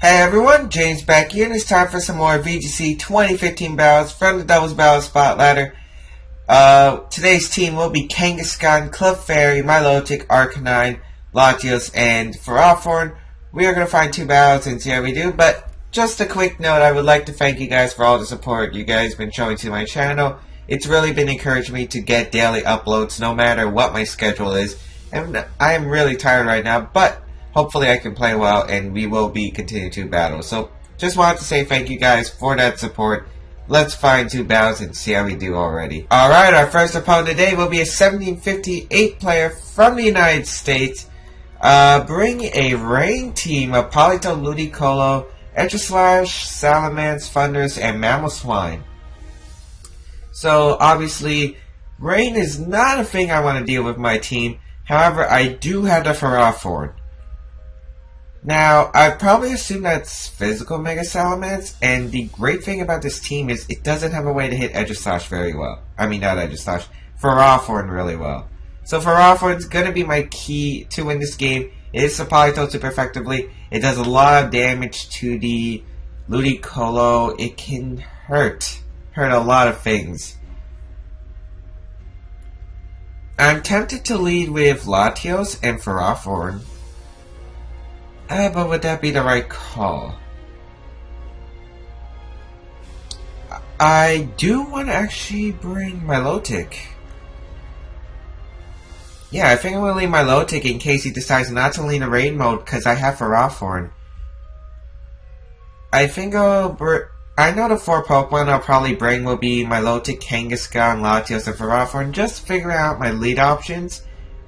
Hey everyone, James Baek here, and it's time for some more VGC 2015 battles from the Doubles Battle Spot Ladder. Today's team will be Kangaskhan, Clefairy, Milotic, Arcanine, Latios, and Ferrothorn. We are going to find two battles and see how we do, but just a quick note, I would like to thank you guys for all the support you guys have been showing to my channel. It's really been encouraging me to get daily uploads no matter what my schedule is, and I am really tired right now, but hopefully I can play well and we will be continuing to battle. So just wanted to say thank you guys for that support. Let's find two battles and see how we do already. Alright, our first opponent today will be a 1758 player from the United States. Bring a rain team of Polito, Ludicolo, Edgeslash, Salamence, Thunders, and Mamoswine. So obviously, rain is not a thing I want to deal with my team. However, I do have the Ferrothorn. Now, I probably assume that's physical Mega Salamence, and the great thing about this team is it doesn't have a way to hit Edgeslash very well. I mean, not Edgeslash, Ferrothorn really well. So Ferrothorn's going to be my key to win this game. It is Sapphire super effectively. It does a lot of damage to the Ludicolo. It can hurt a lot of things. I'm tempted to lead with Latios and Ferrothorn. But would that be the right call? I do want to actually bring Milotic. Yeah, I think I'm going to leave Milotic in case he decides not to lean a rain mode because I have Ferrothorn. I think I know the four Pokemon I'll probably bring will be Milotic, Kangaskhan, Latios, and Ferrothorn. Just figuring out my lead options.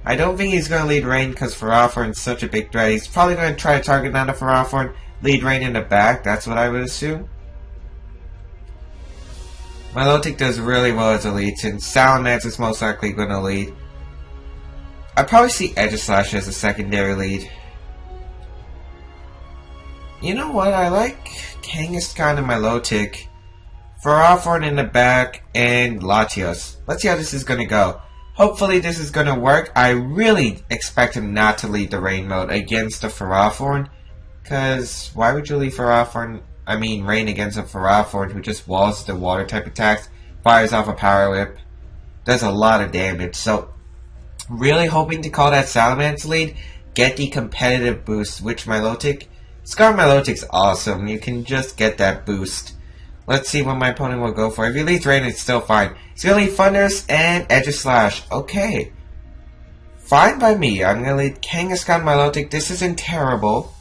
I don't think he's going to lead rain because Ferrothorn is such a big threat. He's probably going to try to target down the Ferrothorn, lead rain in the back. That's what I would assume. Milotic does really well as a lead since Salamence is most likely going to lead. I probably see Edgeslash as a secondary lead. You know what? I like Kangaskhan and Milotic, Ferrothorn in the back, and Latios. Let's see how this is going to go. Hopefully this is going to work. I really expect him not to lead the rain mode against the Ferrothorn. Because why would you leave rain against a Ferrothorn who just walls the water type attacks, fires off a power whip, does a lot of damage. So really hoping to call that Salamence lead, get the competitive boost, which Milotic, Scar Milotic's awesome. You can just get that boost. Let's see what my opponent will go for. If he leads rain, it's still fine. He's going to lead Thunders and Edgeslash. Okay. Fine by me. I'm going to lead Kangaskhan Milotic. This isn't terrible.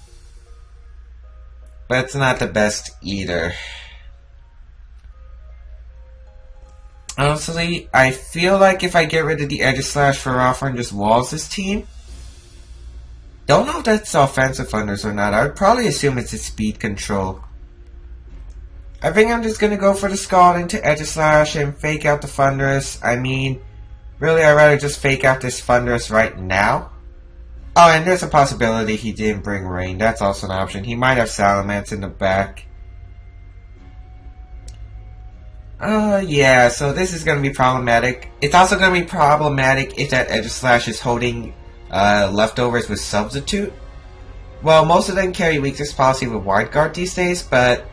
But it's not the best either. Honestly, I feel like if I get rid of the Edgeslash, Ferrothorn just walls this team. Don't know if that's offensive Thunders or not. I would probably assume it's a speed control. I think I'm just going to go for the Scald into Edgeslash and fake out the Thundurus. I mean, really, I'd rather just fake out this Thundurus right now. Oh, and there's a possibility he didn't bring rain. That's also an option. He might have Salamence in the back. Yeah, so this is going to be problematic. It's also going to be problematic if that Edgeslash is holding leftovers with Substitute. Well, most of them carry weakness policy with Wide Guard these days, but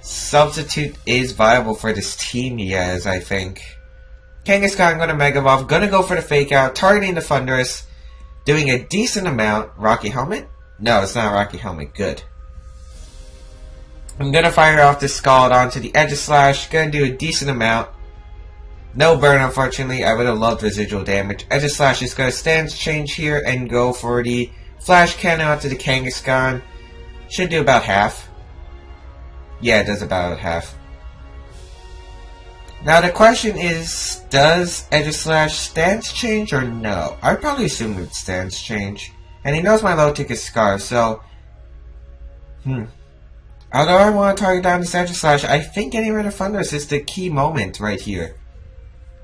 Substitute is viable for this team he has, I think. Kangaskhan going to Mega Evolve, going to go for the Fake Out, targeting the Thundurus, doing a decent amount. Rocky Helmet? No, it's not Rocky Helmet. Good. I'm going to fire off this Scald onto the Edgeslash, going to do a decent amount. No burn, unfortunately. I would have loved residual damage. Edgeslash is going to stance change here and go for the Flash Cannon onto the Kangaskhan. Should do about half. Yeah, it does about half. Now the question is, does Edgeslash stance change or no? I'd probably assume it's stance change. And he knows my Milotic is Scar, so... Although I want to target down this Edgeslash, I think getting rid of Thundurus is the key moment right here.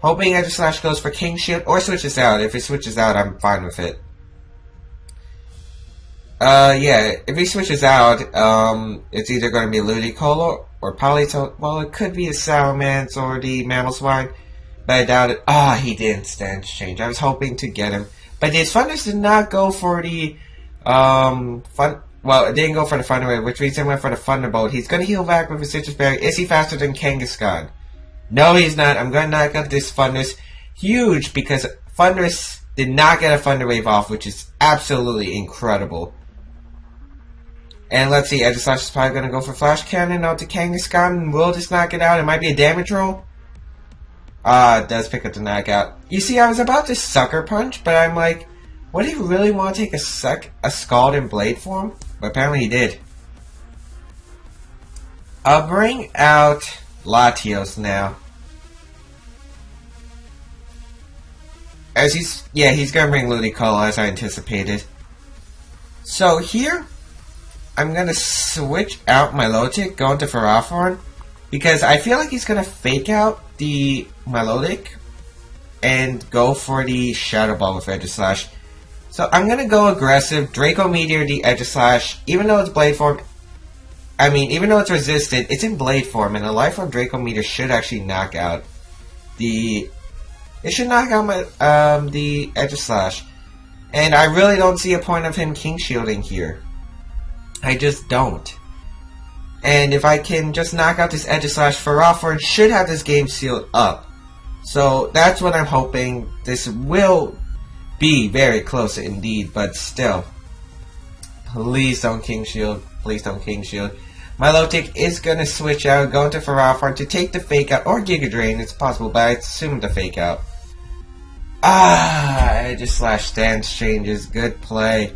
Hoping Edgeslash goes for King Shield or switches out. If it switches out, I'm fine with it. Yeah, if he switches out, it's either going to be Ludicolo or Polito. Well, it could be a Salamence or the Mamoswine, but I doubt it. He didn't stance change. I was hoping to get him. But his Thunders did not go for the Well, it didn't go for the Thunder Wave, which means he went for the Thunderbolt. He's going to heal back with his Citrus Berry. Is he faster than Kangaskhan? No, he's not. I'm going to knock out this Thundurus. Huge, because Thundurus did not get a Thunder Wave off, which is absolutely incredible. And let's see, Aegislash is probably going to go for Flash Cannon out to Kangaskhan, and will just knock it out. It might be a damage roll. It does pick up the knockout. You see, I was about to Sucker Punch, but I'm like, would he really want to take a Scald in Blade form? But apparently he did. I'll bring out Latios now. He's gonna bring Ludicolo as I anticipated. So here, I'm gonna switch out Milotic, go into Ferrothorn, because I feel like he's gonna fake out the Milotic and go for the Shadow Ball with Aegislash. So I'm gonna go aggressive, Draco Meteor the Aegislash, even though it's Blade form. Even though it's resistant, it's in Blade form, and a Life Orb Draco Meteor should actually knock out the. It should knock out the Aegislash, and I really don't see a point of him King Shielding here. I just don't. And if I can just knock out this Aegislash, Ferrothorn should have this game sealed up. So that's what I'm hoping. This will be very close indeed, but still. Please don't King Shield. Please don't King Shield. Milotic is going to switch out, go into Ferrothorn to take the Fake Out, or Giga Drain, it's possible, but I assume the Fake Out. Aegislash stance changes, good play.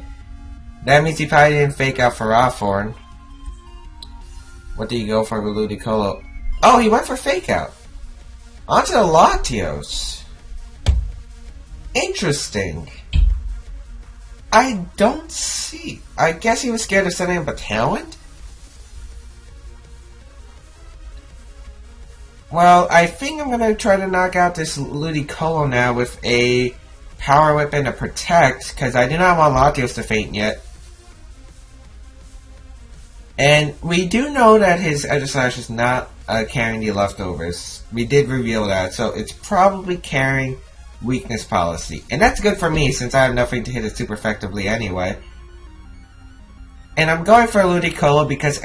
That means he probably didn't Fake Out Ferrothorn. What did he go for with Ludicolo? Oh, he went for Fake Out. Onto the Latios. Interesting. I don't see. I guess he was scared of sending up a talent? Well, I think I'm going to try to knock out this Ludicolo now with a Power Whip and a Protect, because I do not want Latios to faint yet. And we do know that his Aegislash is not carrying the leftovers. We did reveal that, so it's probably carrying Weakness Policy. And that's good for me, since I have nothing to hit it super effectively anyway. And I'm going for Ludicolo because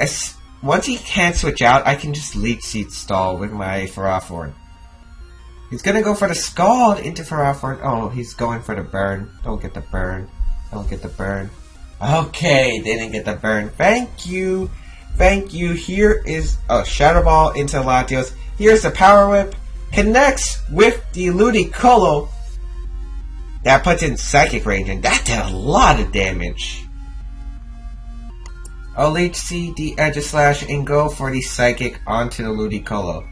once he can't switch out, I can just Leech Seed stall with my Ferrothorn. He's gonna go for the Scald into Ferrothorn. Oh, he's going for the burn. Don't get the burn. Don't get the burn. Okay, didn't get the burn. Thank you. Thank you. Here is a Shadow Ball into Latios. Here's the Power Whip. Connects with the Ludicolo. That puts in Psychic range, and that did a lot of damage. I'll Leech Seed the Aegislash and go for the Psychic onto the Ludicolo.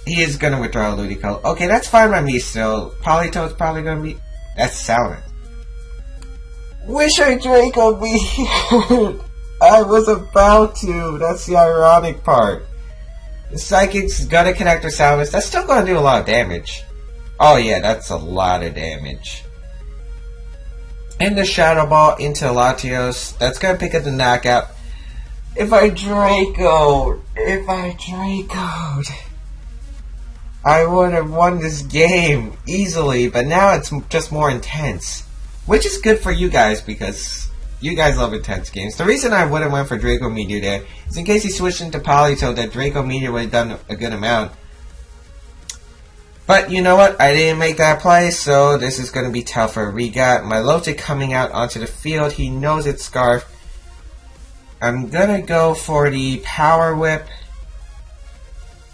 He is going to withdraw Ludicolo. Okay, that's fine by me still. Politoed's probably going to be... That's Salmon. Wish I Draco be here. I was about to. That's the ironic part. The Psychic's going to connect with Salmon. That's still going to do a lot of damage. Oh yeah, that's a lot of damage. And the Shadow Ball into Latios. That's going to pick up the knockout. If I Draco'd, I would have won this game easily, but now it's just more intense. Which is good for you guys, because you guys love intense games. The reason I would have went for Draco Meteor there is in case he switched into Politoed, that Draco Meteor would have done a good amount. But you know what? I didn't make that play, so this is going to be tougher. We got Milotic coming out onto the field. He knows it's Scarf. I'm going to go for the Power Whip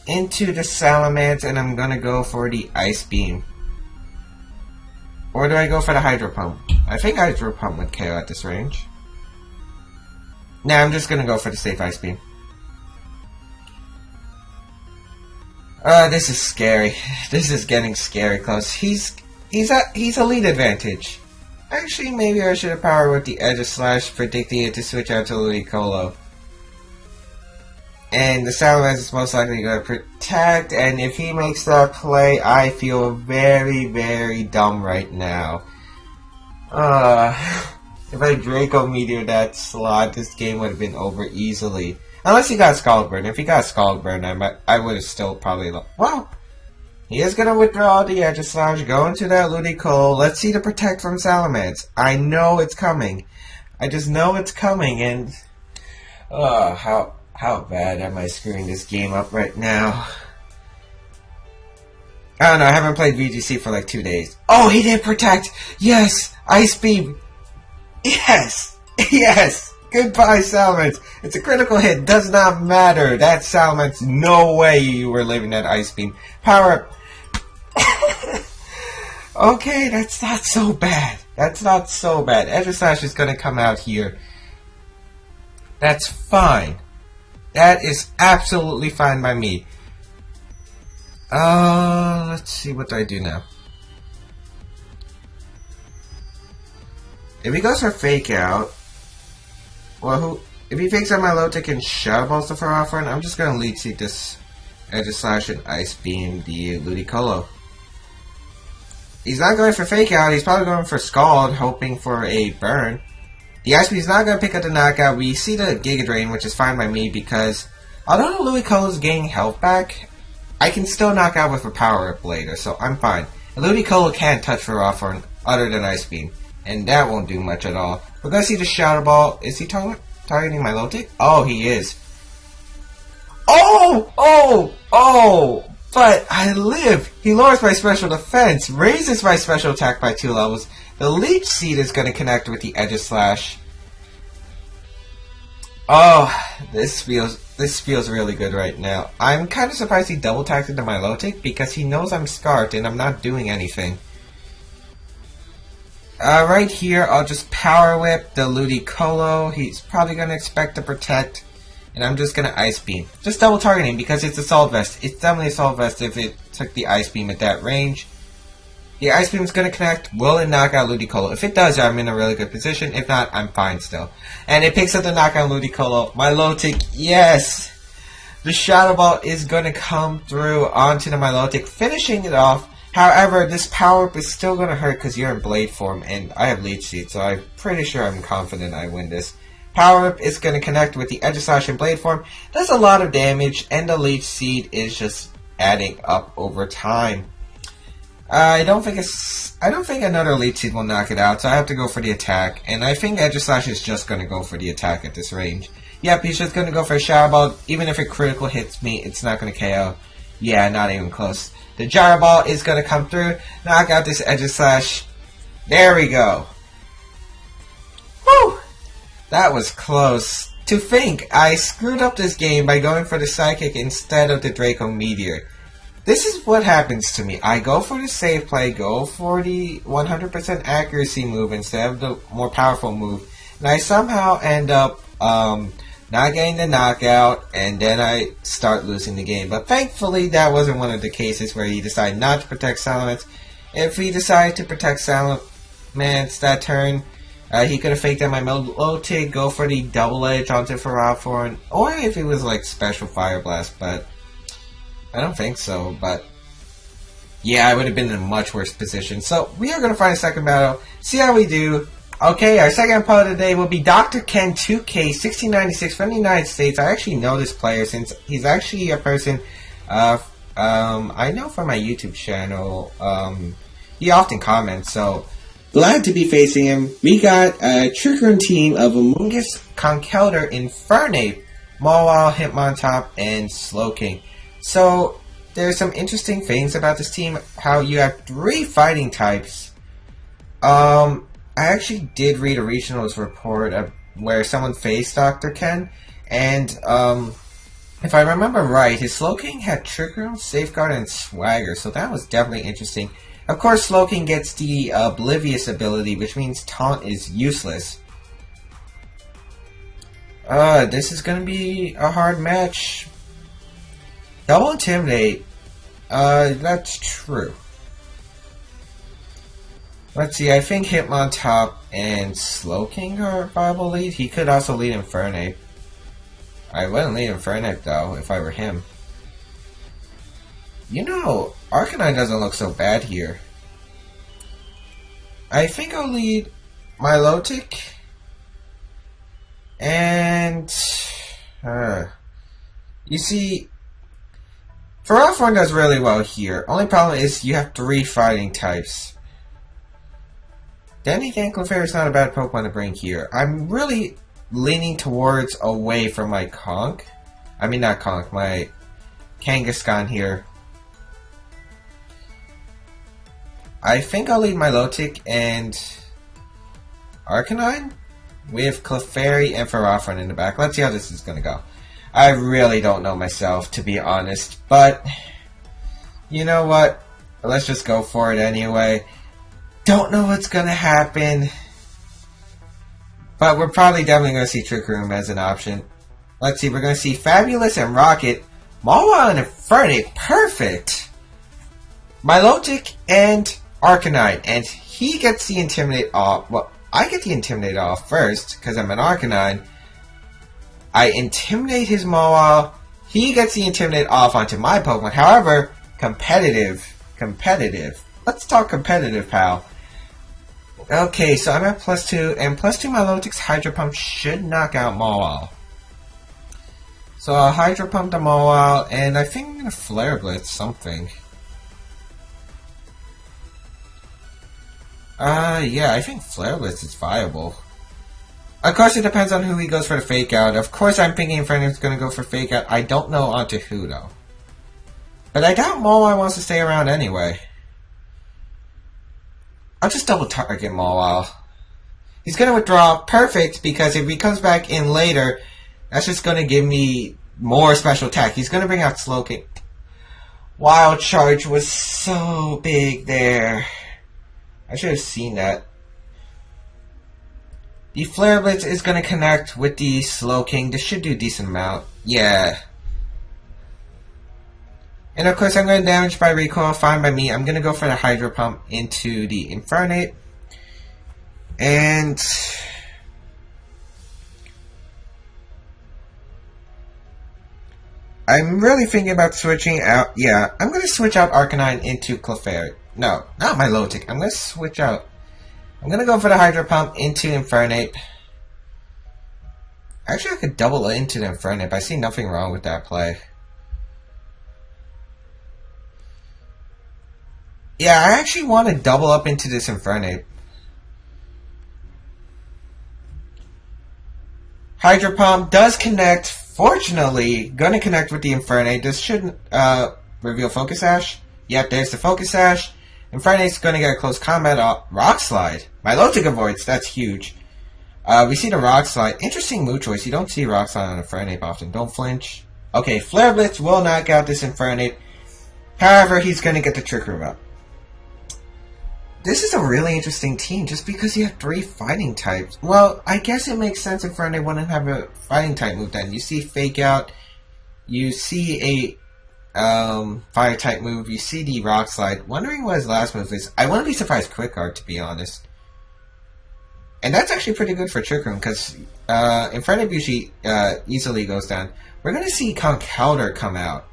into the Salamence, and I'm going to go for the Ice Beam. Or do I go for the Hydro Pump? I think Hydro Pump would KO at this range. Nah, I'm just going to go for the safe Ice Beam. This is scary. This is getting scary close. He's a lead advantage. Actually, maybe I should have Power with the Aegislash, predicting it to switch out to Ludicolo. And the Salamence is most likely going to protect, and if he makes that play, I feel very, very dumb right now. If I Draco Meteor that slot, this game would have been over easily. Unless he got Scald Burn. If he got Scald Burn, I would have still probably... Well, he is going to withdraw the Aegislash, go into that Ludicolo. Let's see the Protect from Salamence. I know it's coming. I just know it's coming, and how bad am I screwing this game up right now? I don't know. I haven't played VGC for like 2 days. Oh, he did protect. Yes, Ice Beam. Yes, yes. Goodbye, Salamence. It's a critical hit. Does not matter. That Salamence. No way you were living that Ice Beam. Power up. Okay, that's not so bad. That's not so bad. Edge Slash is going to come out here. That's fine. That is absolutely fine by me. Let's see, what do I do now? If he goes for Fake Out, well, if he fakes out my Lotic and Shadow Balls the Ferrothorn, I'm just going to Leech Seed this Edge Slash and Ice Beam the Ludicolo. He's not going for Fake Out, he's probably going for Scald, hoping for a burn. The Ice Beam's not going to pick up the knockout. We see the Giga Drain, which is fine by me because although the Ludicolo is gaining health back, I can still knock out with a Power Up later, so I'm fine. The Ludicolo can't touch Ferrothorn other than Ice Beam, and that won't do much at all. We're going to see the Shadow Ball. Is he targeting my Lotic? Oh, he is. Oh! But I live! He lowers my special defense, raises my special attack by 2 levels. The Leech Seed is going to connect with the Edge Slash. Oh, this feels really good right now. I'm kind of surprised he double attacked into my Lotic because he knows I'm Scarfed and I'm not doing anything. Right here, I'll just Power Whip the Ludicolo. He's probably going to expect to protect. And I'm just going to Ice Beam. Just double targeting because it's Assault Vest. It's definitely Assault Vest if it took the Ice Beam at that range. The Ice Beam is going to connect. Will it knock out Ludicolo? If it does, I'm in a really good position. If not, I'm fine still. And it picks up the knockout Ludicolo. My Lotic, yes! The Shadow Ball is going to come through onto the Milotic, finishing it off. However, this power-up is still going to hurt because you're in Blade form, and I have Leech Seed, so I'm pretty sure I'm confident I win this. Power-up is going to connect with the Edge Slash and Blade form. Does a lot of damage, and the Leech Seed is just adding up over time. I don't think another Leech Seed will knock it out, so I have to go for the attack. And I think Edge Slash is just going to go for the attack at this range. Yep, he's just going to go for a Shadow Ball. Even if it critical hits me, it's not going to KO. Yeah, not even close. The Gyro Ball is going to come through, knock out this Edge Slash. There we go. Woo! That was close. To think, I screwed up this game by going for the Psychic instead of the Draco Meteor. This is what happens to me. I go for the safe play, go for the 100% accuracy move instead of the more powerful move, and I somehow end up not getting the knockout, and then I start losing the game. But thankfully, that wasn't one of the cases where he decided not to protect Salamence. If he decided to protect Salamence that turn, he could have faked out my Milotic, go for the double edge onto Ferrothorn, or if it was like Special Fire Blast, but I don't think so. But yeah, I would have been in a much worse position. So we are going to find a second battle, see how we do. Okay, our second opponent today will be Dr. Ken 2K 1696 from the United States. I actually know this player since he's actually a person I know from my YouTube channel. He often comments, so glad to be facing him. We got a Trick Room team of Amoonguss, Conkeldurr, Infernape, Mawile, Hitmontop, and Slowking. So there's some interesting things about this team. How you have 3 fighting types. I actually did read a regionals report where someone faced Dr. Ken, and if I remember right, his Slowking had Trick Room, Safeguard, and Swagger, so that was definitely interesting. Of course, Slowking gets the Oblivious ability, which means Taunt is useless. This is going to be a hard match. Double Intimidate. That's true. Let's see, I think Hitmontop and Slowking are a viable lead. He could also lead Infernape. I wouldn't lead Infernape, though, if I were him. You know, Arcanine doesn't look so bad here. I think I'll lead Milotic. And you see, Ferrothorn does really well here. Only problem is you have 3 fighting types. Then again, Clefairy's not a bad Pokemon to bring here. I'm really leaning towards away from my Conk. I mean, not Conk, my Kangaskhan here. I think I'll leave my Milotic and Arcanine with Clefairy and Ferrothorn in the back. Let's see how this is going to go. I really don't know myself, to be honest, but you know what? Let's just go for it anyway. Don't know what's going to happen, but we're probably definitely going to see Trick Room as an option. Let's see, we're going to see Fabulous and Rocket, Mawile and Infernape, perfect! Milotic and Arcanine, and he gets the Intimidate off. Well, I get the Intimidate off first, because I'm an Arcanine. I intimidate his Mawile, he gets the Intimidate off onto my Pokemon. However, competitive. Let's talk competitive, pal. Okay, so I'm at +2, and +2 Milotic's Hydro Pump should knock out Mawile. So I'll Hydro Pump the Mawile, and I think I'm going to Flare Blitz something. Yeah, I think Flare Blitz is viable. Of course, it depends on who he goes for the Fake Out. Of course, I'm thinking Infernape's going to go for Fake Out. I don't know onto who, though. But I doubt Mawile wants to stay around anyway. I'll just double target Mawile. He's going to withdraw. Perfect, because if he comes back in later, that's just going to give me more special attack. He's going to bring out Slowking. Wild Charge was so big there. I should have seen that. The Flare Blitz is going to connect with the Slowking. This should do a decent amount. Yeah. And of course, I'm going to damage by recoil. Fine by me. I'm going to go for the Hydro Pump into the Infernape. And I'm really thinking about switching out. Yeah, I'm going to switch out Arcanine into Clefairy. No, not Milotic. I'm going to switch out. I'm going to go for the Hydro Pump into Infernape. Actually, I could double into the Infernape. I see nothing wrong with that play. Yeah, I actually want to double up into this Infernape. Hydro Pump does connect. Fortunately, gonna connect with the Infernape. This shouldn't reveal Focus Sash. Yep, there's the Focus Sash. Infernape's gonna get a close combat. Rock Slide. Milotic avoids. That's huge. We see the Rock Slide. Interesting move choice. You don't see Rock Slide on Infernape often. Don't flinch. Okay, Flare Blitz will knock out this Infernape. However, he's gonna get the Trick Room up. This is a really interesting team just because you have 3 fighting types. Well, I guess it makes sense if Infernape wouldn't have a fighting type move then. You see Fake Out, you see a fire type move, you see the Rock Slide. Wondering what his last move is. I wouldn't be surprised Quick Guard, to be honest. And that's actually pretty good for Trick Room because Infernape usually easily goes down. We're going to see Conkeldurr come out.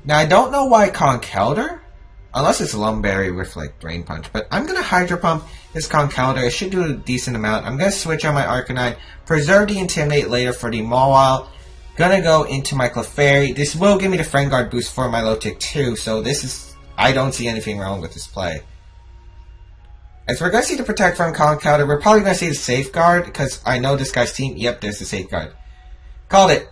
Now, I don't know why Conkeldurr. Unless it's Lumberry with, like, Drain Punch. But I'm going to Hydro Pump this Conkeldurr. It should do a decent amount. I'm going to switch on my Arcanine. Preserve the Intimidate later for the Mawile. Going to go into my Clefairy. This will give me the Friend Guard boost for my Milotic too. So this is... I don't see anything wrong with this play. As we're going to see the Protect from Conkeldurr, we're probably going to see the Safeguard. Because I know this guy's team. Yep, there's the Safeguard. Called it.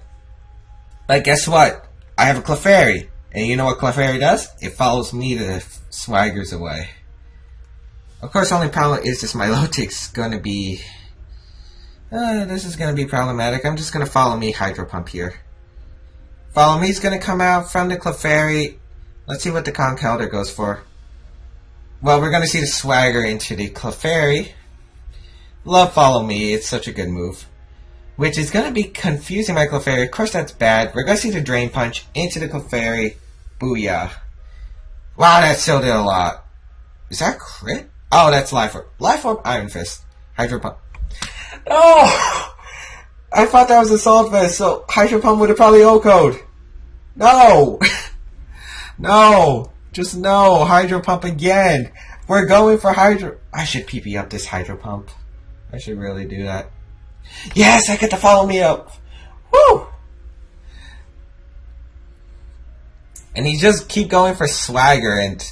But guess what? I have a Clefairy. And you know what Clefairy does? It follows me to swaggers away. Of course, only problem is this Milotic's gonna be... this is gonna be problematic. I'm just gonna follow me Hydro Pump here. Follow me's gonna come out from the Clefairy. Let's see what the Conkeldurr goes for. Well, we're gonna see the Swagger into the Clefairy. Love Follow Me. It's such a good move. Which is gonna be confusing my Clefairy. Of course, that's bad. We're gonna see the Drain Punch into the Clefairy. Booyah. Wow, that still did a lot. Is that crit? Oh, that's Life Orb. Life Orb, Iron Fist. Hydro Pump. Oh! I thought that was Assault Vest, so Hydro Pump would have probably O-code. No! No! Just no! Hydro Pump again! We're going for Hydro... I should PP up this Hydro Pump. I should really do that. Yes! I get to follow me up! Woo! And he just keep going for Swagger, and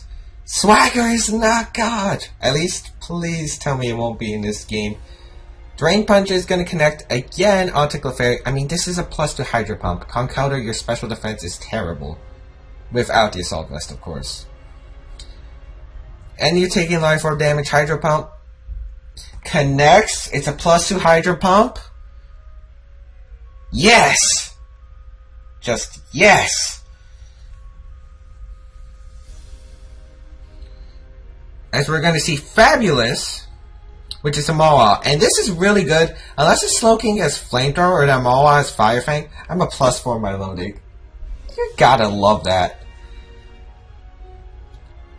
Swagger is not God! At least, please tell me it won't be in this game. Drain Punch is going to connect again onto Clefairy. I mean, this is a +2 Hydro Pump. Conkeldurr, your special defense is terrible. Without the Assault Vest, of course. And you're taking Life Orb damage. Hydro Pump connects. It's a +2 Hydro Pump. Yes! Just yes! As we're going to see Fabulous, which is a Mawa. And this is really good. Unless it's Slowking as Flamethrower or that Mawa as Fire Fang, I'm a +4 Milotic. You gotta love that.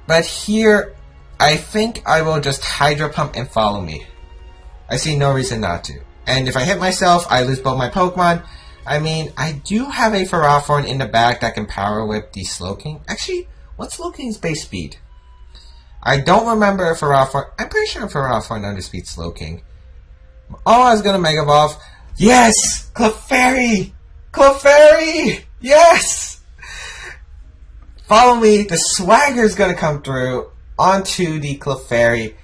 But here, I think I will just Hydro Pump and follow me. I see no reason not to. And if I hit myself, I lose both my Pokemon. I mean, I do have a Ferrothorn in the back that can Power Whip the Slowking. Actually, what's Slowking's base speed? I don't remember if Ferrothorn... I'm pretty sure Ferrothorn underspeeds Slowking. Oh, I was gonna Mega Evolve. Yes! Clefairy! Clefairy! Yes! Follow me. The Swagger's gonna come through onto the Clefairy.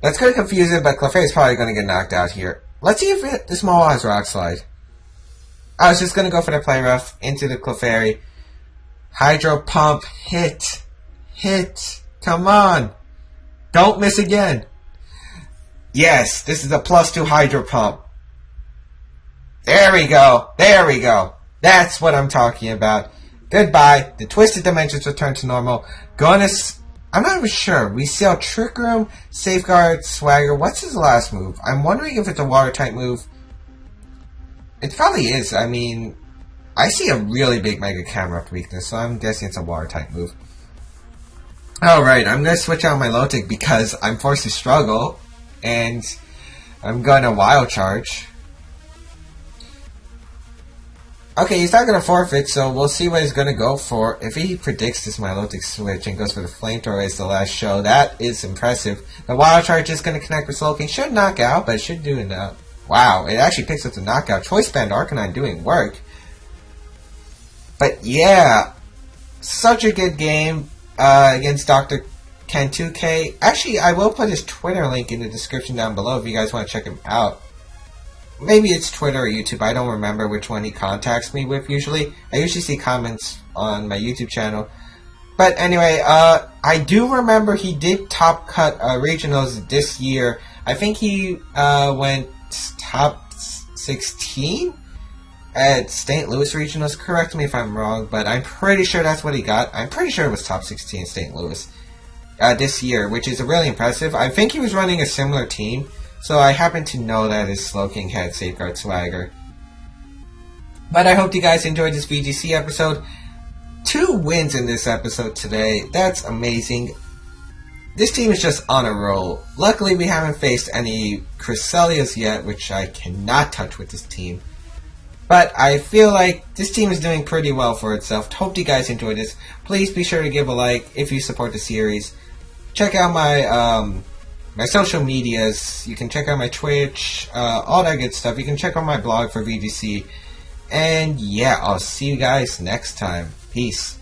That's gonna confuse it, but Clefairy's probably gonna get knocked out here. Let's see if this Mawa has Rock Slide. I was just gonna go for the Play Rough into the Clefairy. Hydro Pump. Hit. Hit. Come on. Don't miss again. Yes, this is a +2 Hydro Pump. There we go. There we go. That's what I'm talking about. Goodbye. The Twisted Dimensions return to normal. I'm not even sure. We sell Trick Room, Safeguard, Swagger. What's his last move? I'm wondering if it's a Water type move. It probably is. I mean, I see a really big Mega Camera weakness, so I'm guessing it's a Water type move. Alright, I'm going to switch out my Milotic because I'm forced to struggle, and I'm going to Wild Charge. Okay, he's not going to forfeit, so we'll see what he's going to go for. If he predicts this Milotic switch and goes for the Flamethrower as the last show, that is impressive. The Wild Charge is going to connect with Slowking. Should knock out, but it should do enough. Wow, it actually picks up the knockout. Choice Band Arcanine doing work. But yeah, such a good game against Dr. Ken 2K. Actually, I will put his Twitter link in the description down below if you guys want to check him out. Maybe it's Twitter or YouTube. I don't remember which one he contacts me with usually. I usually see comments on my YouTube channel. But anyway, I do remember he did top cut regionals this year. I think he went top 16 at St. Louis regionals. Correct me if I'm wrong, but I'm pretty sure that's what he got. I'm pretty sure it was top 16 in St. Louis this year, which is really impressive. I think he was running a similar team. So I happen to know that his Slowking had Safeguard Swagger. But I hope you guys enjoyed this VGC episode. 2 wins in this episode today. That's amazing. This team is just on a roll. Luckily we haven't faced any Cresselias yet, which I cannot touch with this team. But I feel like this team is doing pretty well for itself. Hope you guys enjoyed this. Please be sure to give a like if you support the series. Check out my social medias. You can check out my Twitch, all that good stuff. You can check out my blog for VGC. And yeah, I'll see you guys next time. Peace.